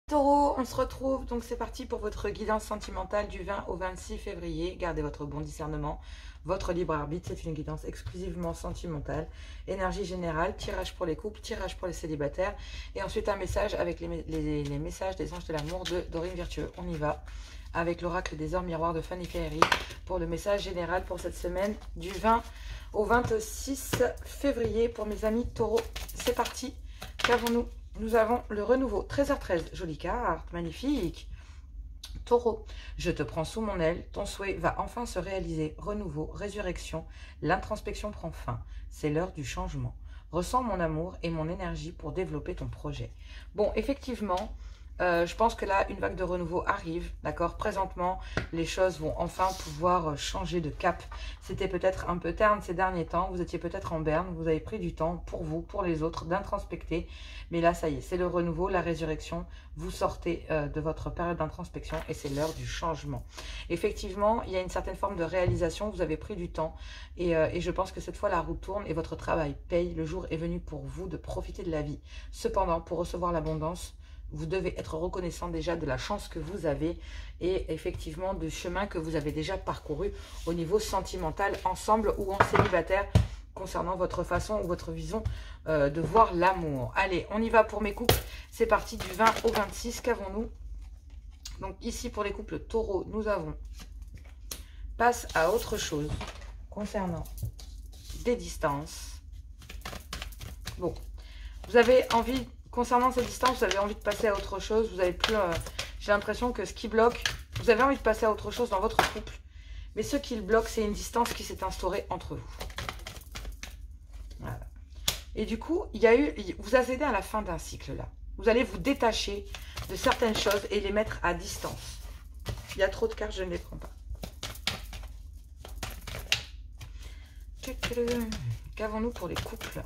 Taureau, on se retrouve, donc c'est parti pour votre guidance sentimentale du 20 au 26 février. Gardez votre bon discernement, votre libre arbitre, c'est une guidance exclusivement sentimentale. Énergie générale, tirage pour les couples, tirage pour les célibataires. Et ensuite un message avec les messages des anges de l'amour de Dorine Virtueux. On y va avec l'oracle des ors miroirs de Fanny Ferry pour le message général pour cette semaine du 20 au 26 février pour mes amis taureaux. C'est parti, qu'avons-nous? Nous avons le renouveau, 13h13, jolie carte, magnifique. Taureau, je te prends sous mon aile, ton souhait va enfin se réaliser. Renouveau, résurrection, l'introspection prend fin. C'est l'heure du changement. Ressens mon amour et mon énergie pour développer ton projet. Bon, effectivement, je pense que là, une vague de renouveau arrive, d'accord? Présentement, les choses vont enfin pouvoir changer de cap. C'était peut-être un peu terne ces derniers temps, vous étiez peut-être en berne, vous avez pris du temps pour vous, pour les autres, d'introspecter. Mais là, ça y est, c'est le renouveau, la résurrection. Vous sortez de votre période d'introspection et c'est l'heure du changement. Effectivement, il y a une certaine forme de réalisation, vous avez pris du temps et je pense que cette fois, la roue tourne et votre travail paye. Le jour est venu pour vous de profiter de la vie. Cependant, pour recevoir l'abondance, vous devez être reconnaissant déjà de la chance que vous avez et effectivement du chemin que vous avez déjà parcouru au niveau sentimental, ensemble ou en célibataire, concernant votre façon ou votre vision de voir l'amour. Allez, on y va pour mes couples. C'est parti du 20 au 26. Qu'avons-nous? Donc ici pour les couples taureaux, nous avons passe à autre chose concernant des distances. Bon, vous avez envie... Concernant ces distances, vous avez envie de passer à autre chose. Vous avez plus... j'ai l'impression que ce qui bloque... Vous avez envie de passer à autre chose dans votre couple. Mais ce qui le bloque, c'est une distance qui s'est instaurée entre vous. Voilà. Et du coup, vous avez aidé à la fin d'un cycle là. Vous allez vous détacher de certaines choses et les mettre à distance. Il y a trop de cartes, je ne les prends pas. Qu'avons-nous pour les couples?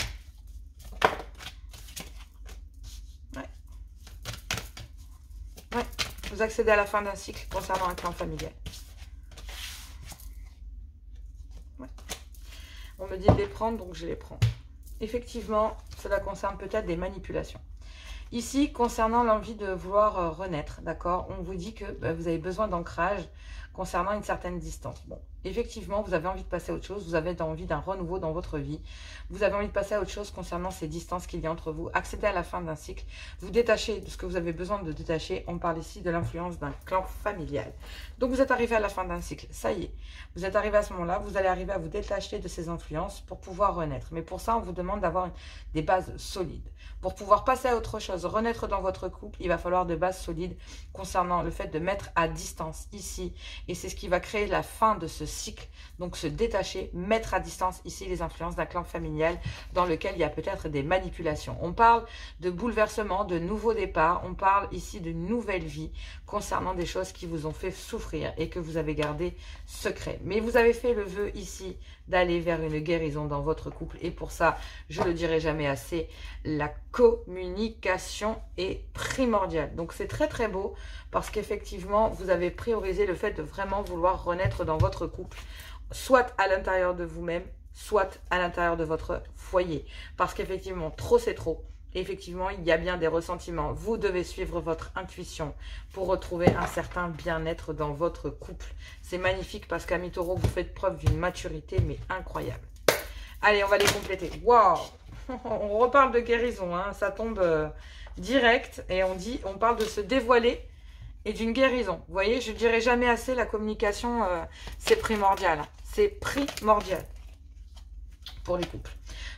Ouais, vous accédez à la fin d'un cycle concernant un clan familial. Ouais. On me dit de les prendre, donc je les prends. Effectivement, cela concerne peut-être des manipulations. Ici, concernant l'envie de vouloir renaître, d'accord, on vous dit que vous avez besoin d'ancrage concernant une certaine distance. Bon, effectivement, vous avez envie de passer à autre chose, vous avez envie d'un renouveau dans votre vie, vous avez envie de passer à autre chose concernant ces distances qu'il y a entre vous, accéder à la fin d'un cycle, vous détachez de ce que vous avez besoin de détacher. On parle ici de l'influence d'un clan familial. Donc, vous êtes arrivé à la fin d'un cycle, ça y est, vous êtes arrivé à ce moment-là, vous allez arriver à vous détacher de ces influences pour pouvoir renaître. Mais pour ça, on vous demande d'avoir des bases solides. Pour pouvoir passer à autre chose, renaître dans votre couple, il va falloir de bases solides concernant le fait de mettre à distance ici. Et c'est ce qui va créer la fin de ce cycle. Donc se détacher, mettre à distance ici les influences d'un clan familial dans lequel il y a peut-être des manipulations. On parle de bouleversement, de nouveau départ. On parle ici de nouvelle vie concernant des choses qui vous ont fait souffrir et que vous avez gardé secret. Mais vous avez fait le vœu ici d'aller vers une guérison dans votre couple. Et pour ça, je le dirai jamais assez, la communication est primordiale. Donc c'est très très beau parce qu'effectivement, vous avez priorisé le fait de vraiment vouloir renaître dans votre couple, soit à l'intérieur de vous-même, soit à l'intérieur de votre foyer. Parce qu'effectivement, trop c'est trop. Et effectivement, il y a bien des ressentiments. Vous devez suivre votre intuition pour retrouver un certain bien-être dans votre couple. C'est magnifique parce qu'amis taureaux, vous faites preuve d'une maturité, mais incroyable. Allez, on va les compléter. Waouh! On reparle de guérison, hein. Ça tombe direct et on parle de se dévoiler et d'une guérison. Vous voyez, je ne dirai jamais assez, la communication, c'est primordial. Hein. C'est primordial pour les couples.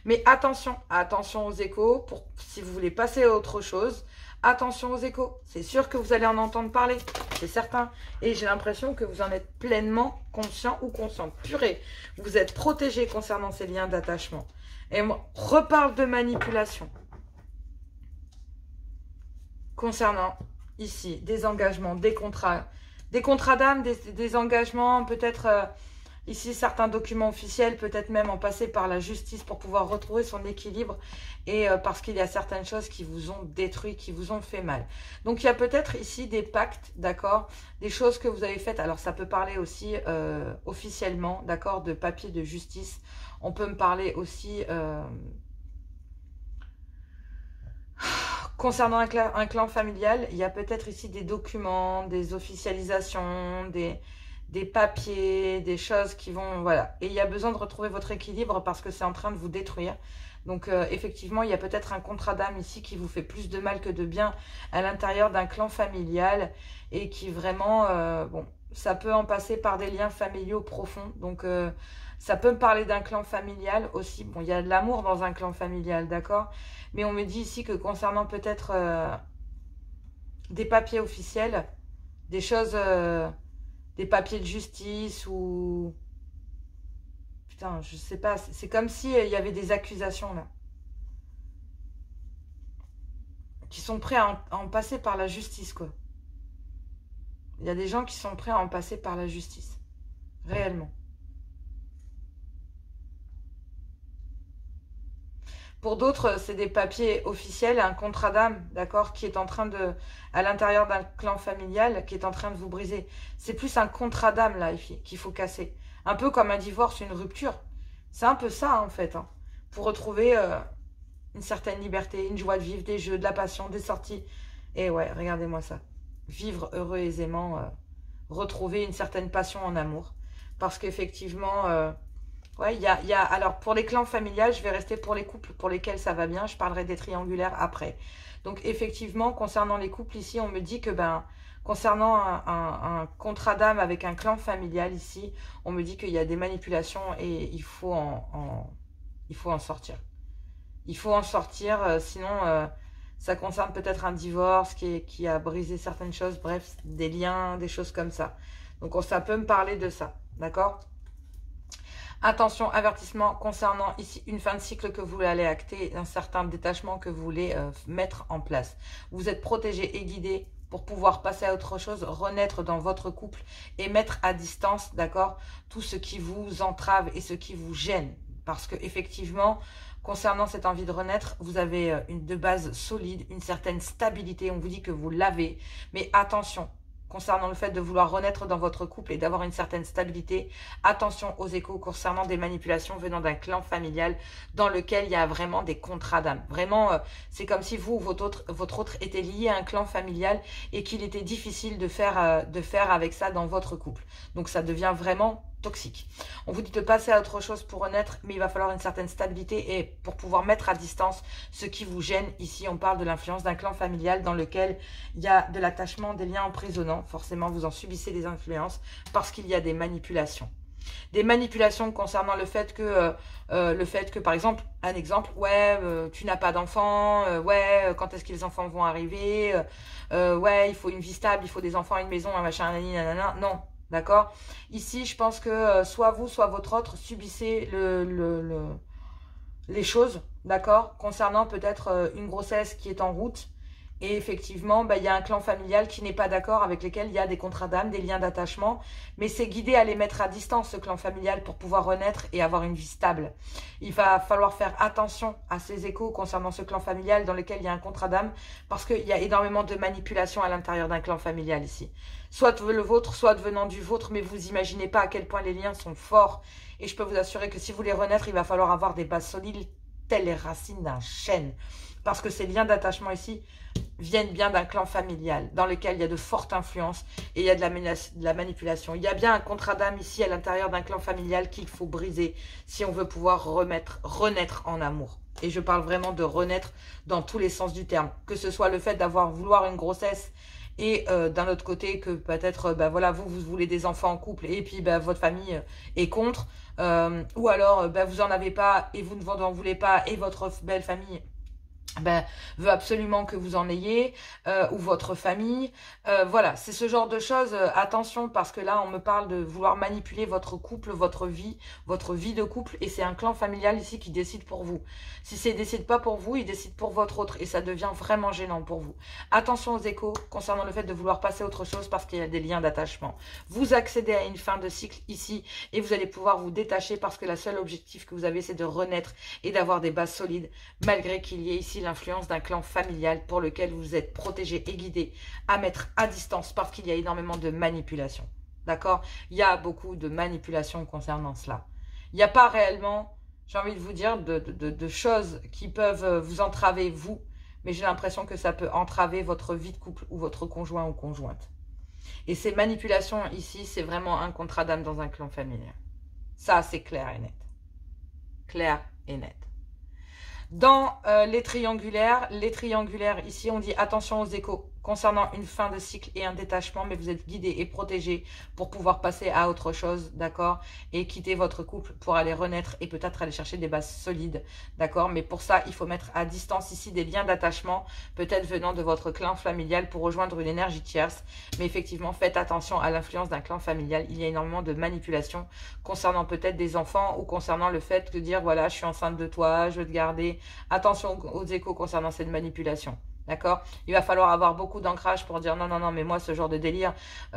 Mais attention, attention aux échos, si vous voulez passer à autre chose, attention aux échos. C'est sûr que vous allez en entendre parler, c'est certain. Et j'ai l'impression que vous en êtes pleinement conscient ou consciente. Purée, vous êtes protégé concernant ces liens d'attachement. Et on reparle de manipulation. Concernant ici des engagements, des contrats d'âme, des engagements, peut-être... Ici, certains documents officiels, peut-être même en passer par la justice pour pouvoir retrouver son équilibre et parce qu'il y a certaines choses qui vous ont détruit, qui vous ont fait mal. Donc, il y a peut-être ici des pactes, d'accord, des choses que vous avez faites. Alors, ça peut parler aussi officiellement, d'accord, de papiers de justice. On peut me parler aussi Concernant un clan familial, il y a peut-être ici des documents, des officialisations, des papiers, des choses qui vont... Voilà. Et il y a besoin de retrouver votre équilibre parce que c'est en train de vous détruire. Donc, effectivement, il y a peut-être un contrat d'âme ici qui vous fait plus de mal que de bien à l'intérieur d'un clan familial et qui vraiment... bon, ça peut en passer par des liens familiaux profonds. Donc, ça peut me parler d'un clan familial aussi. Bon, il y a de l'amour dans un clan familial, d'accord? Mais on me dit ici que concernant peut-être des papiers officiels, des choses, des papiers de justice ou... Putain, je sais pas, c'est comme si il y avait des accusations là. Qui sont prêts à en passer par la justice, quoi. Il y a des gens qui sont prêts à en passer par la justice. Réellement. Pour d'autres, c'est des papiers officiels, un contrat d'âme, d'accord, qui est en train de, à l'intérieur d'un clan familial, qui est en train de vous briser. C'est plus un contrat d'âme, là, qu'il faut casser. Un peu comme un divorce, une rupture. C'est un peu ça, en fait, hein, pour retrouver une certaine liberté, une joie de vivre, des jeux, de la passion, des sorties. Et ouais, regardez-moi ça. Vivre heureux aisément, retrouver une certaine passion en amour. Parce qu'effectivement... ouais, alors pour les clans familiales, je vais rester pour les couples pour lesquels ça va bien. Je parlerai des triangulaires après. Donc effectivement, concernant les couples ici, on me dit que concernant un contrat d'âme avec un clan familial ici, on me dit qu'il y a des manipulations et il faut en sortir. Il faut en sortir, sinon ça concerne peut-être un divorce qui a brisé certaines choses, bref, des liens, des choses comme ça. Donc ça peut me parler de ça, d'accord ? Attention, avertissement concernant ici une fin de cycle que vous allez acter, un certain détachement que vous voulez mettre en place. Vous êtes protégé et guidé pour pouvoir passer à autre chose, renaître dans votre couple et mettre à distance, d'accord, tout ce qui vous entrave et ce qui vous gêne. Parce que effectivement, concernant cette envie de renaître, vous avez de base solide, une certaine stabilité. On vous dit que vous l'avez, mais attention. Concernant le fait de vouloir renaître dans votre couple et d'avoir une certaine stabilité, attention aux échos concernant des manipulations venant d'un clan familial dans lequel il y a vraiment des contrats d'âme. Vraiment, c'est comme si vous, votre autre était lié à un clan familial et qu'il était difficile de faire avec ça dans votre couple. Donc ça devient vraiment toxique. On vous dit de passer à autre chose pour renaître, mais il va falloir une certaine stabilité et pour pouvoir mettre à distance ce qui vous gêne. Ici, on parle de l'influence d'un clan familial dans lequel il y a de l'attachement, des liens emprisonnants. Forcément, vous en subissez des influences parce qu'il y a des manipulations. Des manipulations concernant le fait que, par exemple, un exemple, ouais, tu n'as pas d'enfants, ouais, quand est-ce que les enfants vont arriver, ouais, il faut une vie stable, il faut des enfants, une maison, un machin, nanana, non. D'accord? Ici, je pense que soit vous, soit votre autre subissez les choses, d'accord? Concernant peut-être une grossesse qui est en route. Et effectivement, il y a un clan familial qui n'est pas d'accord, avec lesquels il y a des contrats d'âme, des liens d'attachement. Mais c'est guidé à les mettre à distance, ce clan familial, pour pouvoir renaître et avoir une vie stable. Il va falloir faire attention à ces échos concernant ce clan familial dans lequel il y a un contrat d'âme, parce qu'il y a énormément de manipulations à l'intérieur d'un clan familial ici. Soit le vôtre, soit venant du vôtre, mais vous imaginez pas à quel point les liens sont forts. Et je peux vous assurer que si vous voulez renaître, il va falloir avoir des bases solides, telles les racines d'un chêne. Parce que ces liens d'attachement ici viennent bien d'un clan familial dans lequel il y a de fortes influences et il y a de la manipulation. Il y a bien un contrat d'âme ici à l'intérieur d'un clan familial qu'il faut briser si on veut pouvoir renaître en amour. Et je parle vraiment de renaître dans tous les sens du terme. Que ce soit le fait vouloir une grossesse et d'un autre côté que peut-être voilà, vous voulez des enfants en couple et puis votre famille est contre. Ou alors vous en avez pas et vous ne en voulez pas et votre belle famille veut absolument que vous en ayez, ou votre famille. Voilà, c'est ce genre de choses. Attention, parce que là, on me parle de vouloir manipuler votre couple, votre vie de couple, et c'est un clan familial ici qui décide pour vous. Si il décide pas pour vous, il décide pour votre autre, et ça devient vraiment gênant pour vous. Attention aux échos concernant le fait de vouloir passer à autre chose, parce qu'il y a des liens d'attachement. Vous accédez à une fin de cycle ici, et vous allez pouvoir vous détacher, parce que le seul objectif que vous avez, c'est de renaître et d'avoir des bases solides, malgré qu'il y ait ici l'influence d'un clan familial pour lequel vous êtes protégé et guidé à mettre à distance parce qu'il y a énormément de manipulation. D'accord? Il y a beaucoup de manipulation concernant cela. Il n'y a pas réellement, j'ai envie de vous dire, de choses qui peuvent vous entraver, vous, mais j'ai l'impression que ça peut entraver votre vie de couple ou votre conjoint ou conjointe. Et ces manipulations ici, c'est vraiment un contrat d'âme dans un clan familial. Ça, c'est clair et net. Clair et net. Dans les triangulaires, ici, on dit attention aux échos concernant une fin de cycle et un détachement, mais vous êtes guidé et protégé pour pouvoir passer à autre chose, d'accord, et quitter votre couple pour aller renaître et peut-être aller chercher des bases solides, d'accord. Mais pour ça, il faut mettre à distance ici des liens d'attachement, peut-être venant de votre clan familial pour rejoindre une énergie tierce. Mais effectivement, faites attention à l'influence d'un clan familial. Il y a énormément de manipulations concernant peut-être des enfants ou concernant le fait de dire, voilà, je suis enceinte de toi, je veux te garder. Attention aux échos concernant cette manipulation. D'accord? Il va falloir avoir beaucoup d'ancrage pour dire non, non, non, mais moi, ce genre de délire,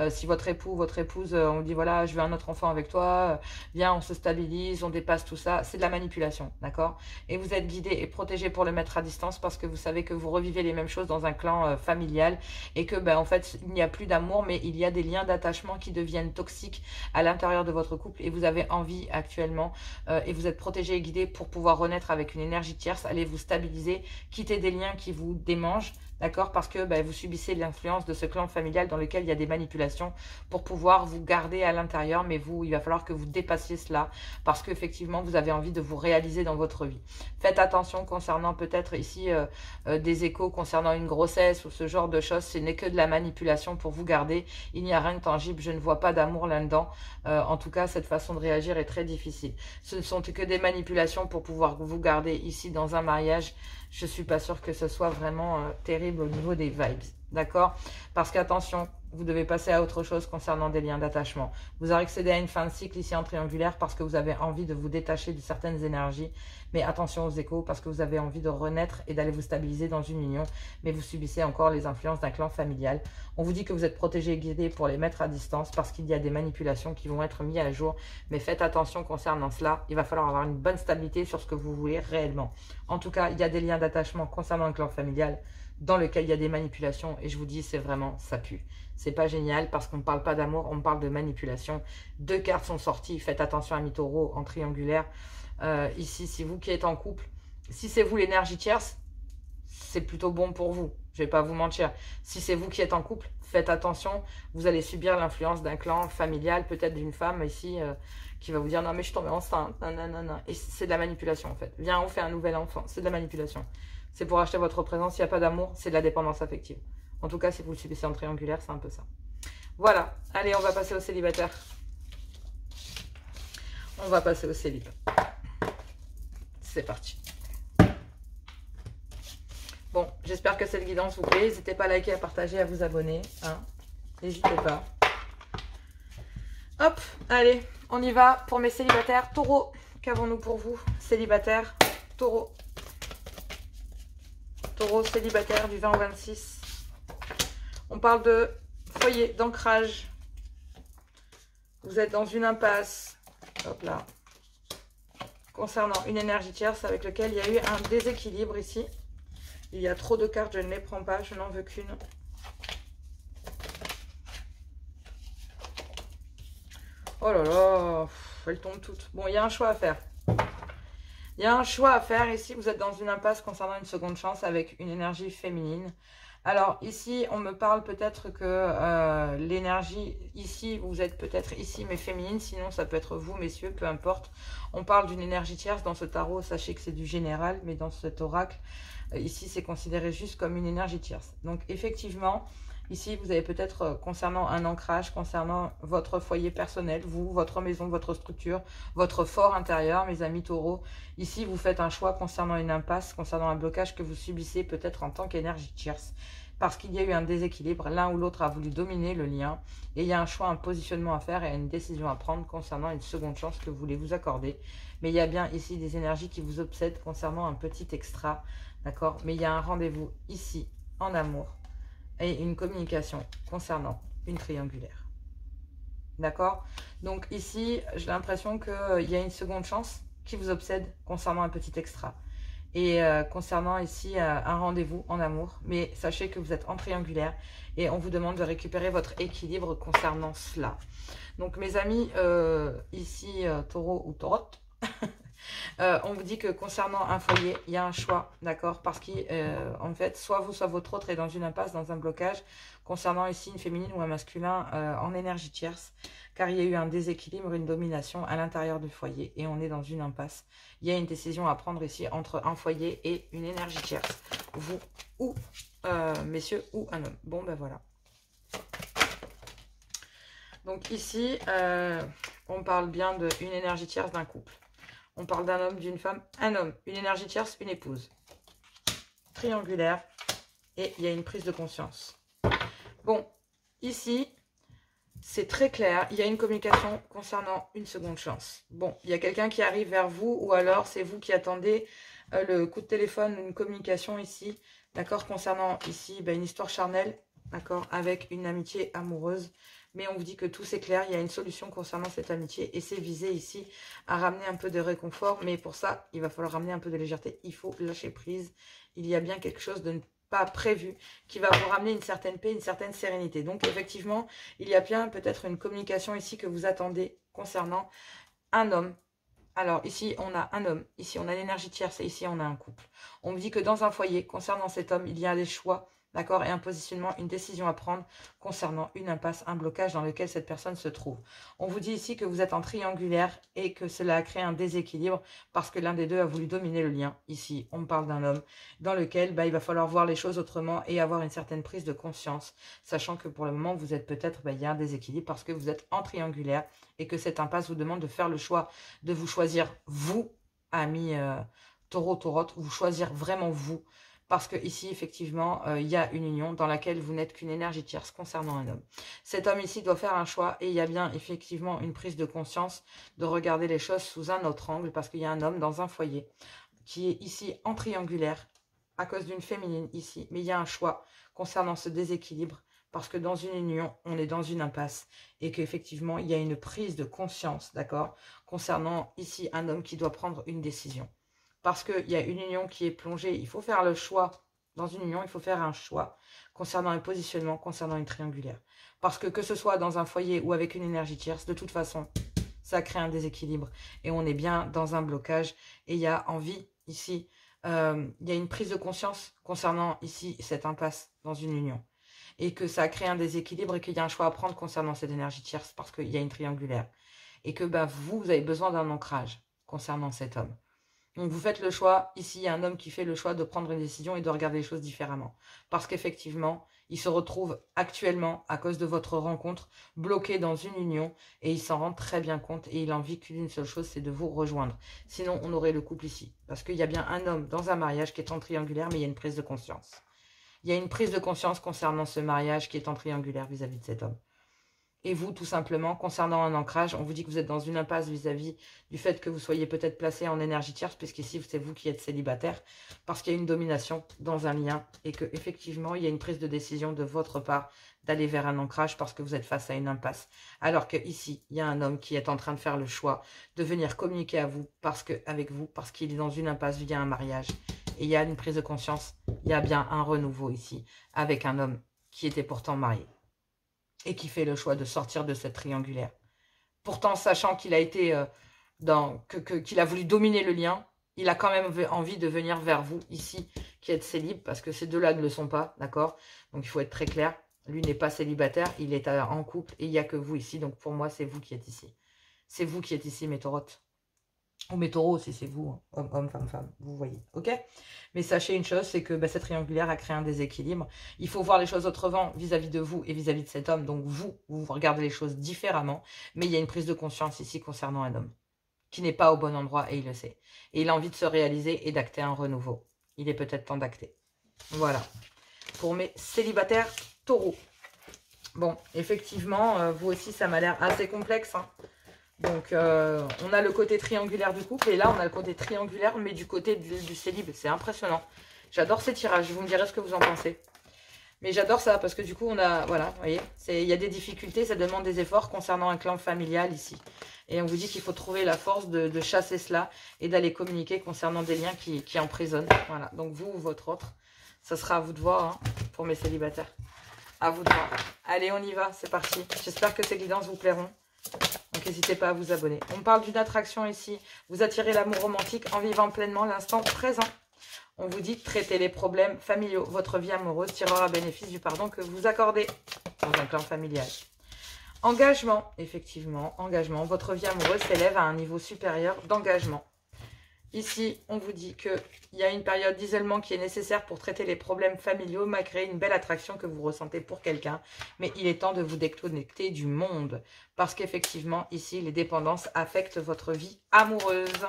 si votre époux, votre épouse, on dit voilà, je veux un autre enfant avec toi, viens, on se stabilise, on dépasse tout ça, c'est de la manipulation, d'accord? Et vous êtes guidé et protégé pour le mettre à distance parce que vous savez que vous revivez les mêmes choses dans un clan familial et que, ben, en fait, il n'y a plus d'amour, mais il y a des liens d'attachement qui deviennent toxiques à l'intérieur de votre couple et vous avez envie actuellement et vous êtes protégé et guidé pour pouvoir renaître avec une énergie tierce, allez vous stabiliser, quitter des liens qui vous démangent. D'accord, parce que vous subissez l'influence de ce clan familial dans lequel il y a des manipulations pour pouvoir vous garder à l'intérieur, mais vous, il va falloir que vous dépassiez cela parce qu'effectivement, vous avez envie de vous réaliser dans votre vie. Faites attention concernant peut-être ici des échos concernant une grossesse ou ce genre de choses. Ce n'est que de la manipulation pour vous garder. Il n'y a rien de tangible. Je ne vois pas d'amour là-dedans. En tout cas, cette façon de réagir est très difficile. Ce ne sont que des manipulations pour pouvoir vous garder ici dans un mariage. Je ne suis pas sûre que ce soit vraiment terrible au niveau des vibes, d'accord? Parce qu'attention, vous devez passer à autre chose concernant des liens d'attachement. Vous accédez à une fin de cycle ici en triangulaire parce que vous avez envie de vous détacher de certaines énergies. Mais attention aux échos parce que vous avez envie de renaître et d'aller vous stabiliser dans une union. Mais vous subissez encore les influences d'un clan familial. On vous dit que vous êtes protégé et guidé pour les mettre à distance parce qu'il y a des manipulations qui vont être mises à jour. Mais faites attention concernant cela. Il va falloir avoir une bonne stabilité sur ce que vous voulez réellement. En tout cas, il y a des liens d'attachement concernant un clan familial dans lequel il y a des manipulations. Et je vous dis, c'est vraiment, ça pue. C'est pas génial parce qu'on ne parle pas d'amour, on parle de manipulation. 2 cartes sont sorties. Faites attention à mi-taureau en triangulaire. Ici, si vous qui êtes en couple, si c'est vous l'énergie tierce, c'est plutôt bon pour vous. Je vais pas vous mentir. Si c'est vous qui êtes en couple, faites attention. Vous allez subir l'influence d'un clan familial, peut-être d'une femme ici qui va vous dire non mais je suis tombée enceinte. Non. Et c'est de la manipulation en fait. Viens, on fait un nouvel enfant. C'est de la manipulation. C'est pour acheter votre présence. S'il n'y a pas d'amour, c'est de la dépendance affective. En tout cas, si vous le subissez en triangulaire, c'est un peu ça. Voilà. Allez, on va passer au célibataire. On va passer au célibat. C'est parti. Bon, j'espère que cette guidance vous plaît. N'hésitez pas à liker, à partager, à vous abonner. Hein. N'hésitez pas. Hop, allez, on y va pour mes célibataires. Taureau, qu'avons-nous pour vous? Célibataire, taureau. Taureau, célibataire du 20 au 26. On parle de foyer, d'ancrage. Vous êtes dans une impasse. Hop là. Concernant une énergie tierce avec laquelle il y a eu un déséquilibre ici. Il y a trop de cartes, je ne les prends pas, je n'en veux qu'une. Oh là là, elles tombent toutes. Bon, il y a un choix à faire. Il y a un choix à faire ici. Vous êtes dans une impasse concernant une seconde chance avec une énergie féminine. Alors ici, on me parle peut-être que l'énergie ici, vous êtes peut-être ici mais féminine, sinon ça peut être vous messieurs, peu importe. On parle d'une énergie tierce dans ce tarot, sachez que c'est du général, mais dans cet oracle, ici c'est considéré juste comme une énergie tierce. Donc effectivement, ici vous avez peut-être concernant un ancrage, concernant votre foyer personnel, vous, votre maison, votre structure, votre fort intérieur, mes amis taureaux. Ici vous faites un choix concernant une impasse, concernant un blocage que vous subissez peut-être en tant qu'énergie tierce. Parce qu'il y a eu un déséquilibre, l'un ou l'autre a voulu dominer le lien. Et il y a un choix, un positionnement à faire et une décision à prendre concernant une seconde chance que vous voulez vous accorder. Mais il y a bien ici des énergies qui vous obsèdent concernant un petit extra. D'accord? Mais il y a un rendez-vous ici, en amour. Et une communication concernant une triangulaire. D'accord? Donc ici, j'ai l'impression qu'il y a une seconde chance qui vous obsède concernant un petit extra. Et concernant ici un rendez-vous en amour. Mais sachez que vous êtes en triangulaire et on vous demande de récupérer votre équilibre concernant cela. Donc mes amis, ici taureau ou taurote, On vous dit que concernant un foyer, il y a un choix, d'accord? Parce qu'en fait, soit vous, soit votre autre est dans une impasse, dans un blocage, concernant ici une féminine ou un masculin en énergie tierce, car il y a eu un déséquilibre, une domination à l'intérieur du foyer et on est dans une impasse. Il y a une décision à prendre ici entre un foyer et une énergie tierce. Vous ou, messieurs, ou un homme. Bon, ben voilà. Donc ici, on parle bien d'une énergie tierce d'un couple. On parle d'un homme, d'une femme, un homme, une énergie tierce, une épouse. Triangulaire. Et il y a une prise de conscience. Bon, ici, c'est très clair. Il y a une communication concernant une seconde chance. Bon, il y a quelqu'un qui arrive vers vous ou alors c'est vous qui attendez le coup de téléphone, une communication ici. D'accord, concernant ici une histoire charnelle. D'accord, avec une amitié amoureuse. Mais on vous dit que tout c'est clair, il y a une solution concernant cette amitié et c'est visé ici à ramener un peu de réconfort. Mais pour ça, il va falloir ramener un peu de légèreté. Il faut lâcher prise. Il y a bien quelque chose de pas prévu qui va vous ramener une certaine paix, une certaine sérénité. Donc effectivement, il y a bien peut-être une communication ici que vous attendez concernant un homme. Alors ici, on a un homme. Ici, on a l'énergie tierce et ici, on a un couple. On me dit que dans un foyer, concernant cet homme, il y a des choix. D'accord, et un positionnement, une décision à prendre concernant une impasse, un blocage dans lequel cette personne se trouve. On vous dit ici que vous êtes en triangulaire et que cela a créé un déséquilibre parce que l'un des deux a voulu dominer le lien. Ici, on parle d'un homme dans lequel il va falloir voir les choses autrement et avoir une certaine prise de conscience, sachant que pour le moment, vous êtes peut-être, il y a un déséquilibre parce que vous êtes en triangulaire et que cette impasse vous demande de faire le choix de vous choisir, vous, amis taureau, taurote, vous choisir vraiment vous. Parce que ici, effectivement, il y a une union dans laquelle vous n'êtes qu'une énergie tierce concernant un homme. Cet homme ici doit faire un choix et il y a bien effectivement une prise de conscience de regarder les choses sous un autre angle parce qu'il y a un homme dans un foyer qui est ici en triangulaire à cause d'une féminine ici. Mais il y a un choix concernant ce déséquilibre parce que dans une union, on est dans une impasse et qu'effectivement, il y a une prise de conscience, d'accord, concernant ici un homme qui doit prendre une décision. Parce qu'il y a une union qui est plongée, il faut faire le choix. Dans une union, il faut faire un choix concernant un positionnement, concernant une triangulaire. Parce que ce soit dans un foyer ou avec une énergie tierce, de toute façon, ça crée un déséquilibre. Et on est bien dans un blocage. Et il y a envie, ici, il y a une prise de conscience concernant, ici, cette impasse dans une union. Et que ça crée un déséquilibre et qu'il y a un choix à prendre concernant cette énergie tierce parce qu'il y a une triangulaire. Et que vous avez besoin d'un ancrage concernant cet homme. Donc, vous faites le choix. Ici, il y a un homme qui fait le choix de prendre une décision et de regarder les choses différemment. Parce qu'effectivement, il se retrouve actuellement, à cause de votre rencontre, bloqué dans une union. Et il s'en rend très bien compte. Et il a envie qu'une seule chose, c'est de vous rejoindre. Sinon, on aurait le couple ici. Parce qu'il y a bien un homme dans un mariage qui est en triangulaire, mais il y a une prise de conscience. Il y a une prise de conscience concernant ce mariage qui est en triangulaire vis-à-vis de cet homme. Et vous, tout simplement, concernant un ancrage, on vous dit que vous êtes dans une impasse vis-à-vis du fait que vous soyez peut-être placé en énergie tierce, puisqu'ici, c'est vous qui êtes célibataire, parce qu'il y a une domination dans un lien, et qu'effectivement, il y a une prise de décision de votre part d'aller vers un ancrage, parce que vous êtes face à une impasse. Alors qu'ici, il y a un homme qui est en train de faire le choix de venir communiquer avec vous, parce qu'il est dans une impasse via un mariage. Et il y a une prise de conscience, il y a bien un renouveau ici, avec un homme qui était pourtant marié. Et qui fait le choix de sortir de cette triangulaire. Pourtant, sachant qu'il a été qu'il a voulu dominer le lien, il a quand même envie de venir vers vous, ici, qui êtes célib, parce que ces deux-là ne le sont pas, d'accord? Donc, il faut être très clair. Lui n'est pas célibataire, il est en couple, et il n'y a que vous ici. Donc, pour moi, c'est vous qui êtes ici. C'est vous qui êtes ici, mes taurotes. Ou mes taureaux, si c'est vous, hein. Homme, femme, femme, vous voyez, ok? Mais sachez une chose, c'est que cette triangulaire a créé un déséquilibre. Il faut voir les choses autrement vis-à-vis de vous et vis-à-vis de cet homme. Donc vous regardez les choses différemment. Mais il y a une prise de conscience ici concernant un homme qui n'est pas au bon endroit et il le sait. Et il a envie de se réaliser et d'acter un renouveau. Il est peut-être temps d'acter. Voilà. Pour mes célibataires taureaux. Bon, effectivement, vous aussi, ça m'a l'air assez complexe, hein. Donc, on a le côté triangulaire du couple. Et là, on a le côté triangulaire, mais du côté du célib. C'est impressionnant. J'adore ces tirages. Vous me direz ce que vous en pensez. Mais j'adore ça, parce que du coup, on a... Voilà, vous voyez. Il y a des difficultés, ça demande des efforts concernant un clan familial ici. Et on vous dit qu'il faut trouver la force de chasser cela et d'aller communiquer concernant des liens qui emprisonnent. Voilà. Donc, vous ou votre autre, ça sera à vous de voir, hein, pour mes célibataires. À vous de voir. Allez, on y va. C'est parti. J'espère que ces guidances vous plairont. Ok, n'hésitez pas à vous abonner. On parle d'une attraction ici. Vous attirez l'amour romantique en vivant pleinement l'instant présent. On vous dit traiter les problèmes familiaux. Votre vie amoureuse tirera bénéfice du pardon que vous accordez dans un clan familial. Engagement, effectivement, engagement. Votre vie amoureuse s'élève à un niveau supérieur d'engagement. Ici, on vous dit qu'il y a une période d'isolement qui est nécessaire pour traiter les problèmes familiaux, malgré une belle attraction que vous ressentez pour quelqu'un. Mais il est temps de vous déconnecter du monde. Parce qu'effectivement, ici, les dépendances affectent votre vie amoureuse.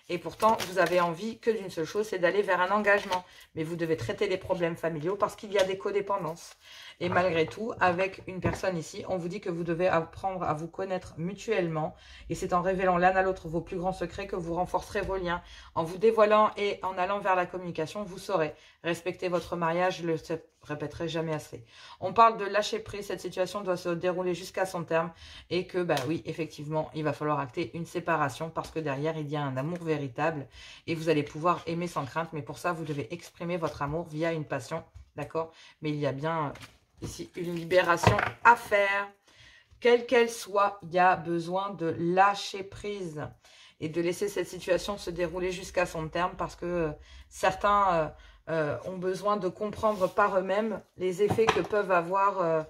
Et pourtant, vous avez envie que d'une seule chose, c'est d'aller vers un engagement. Mais vous devez traiter les problèmes familiaux parce qu'il y a des codépendances. Et malgré tout, avec une personne ici, on vous dit que vous devez apprendre à vous connaître mutuellement. Et c'est en révélant l'un à l'autre vos plus grands secrets que vous renforcerez vos liens. En vous dévoilant et en allant vers la communication, vous saurez respecter votre mariage. Je le répéterai jamais assez. On parle de lâcher prise. Cette situation doit se dérouler jusqu'à son terme. Et que, bah oui, effectivement, il va falloir acter une séparation parce que derrière, il y a un amour véritable. Et vous allez pouvoir aimer sans crainte. Mais pour ça, vous devez exprimer votre amour via une passion. D'accord? Mais il y a bien ici une libération à faire. Quelle qu'elle soit, il y a besoin de lâcher prise et de laisser cette situation se dérouler jusqu'à son terme parce que certains ont besoin de comprendre par eux-mêmes les effets que peuvent avoir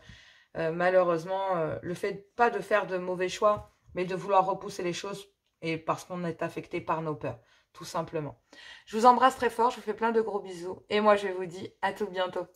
malheureusement le fait pas de faire de mauvais choix, mais de vouloir repousser les choses et parce qu'on est affecté par nos peurs, tout simplement. Je vous embrasse très fort, je vous fais plein de gros bisous et moi je vous dis à tout bientôt.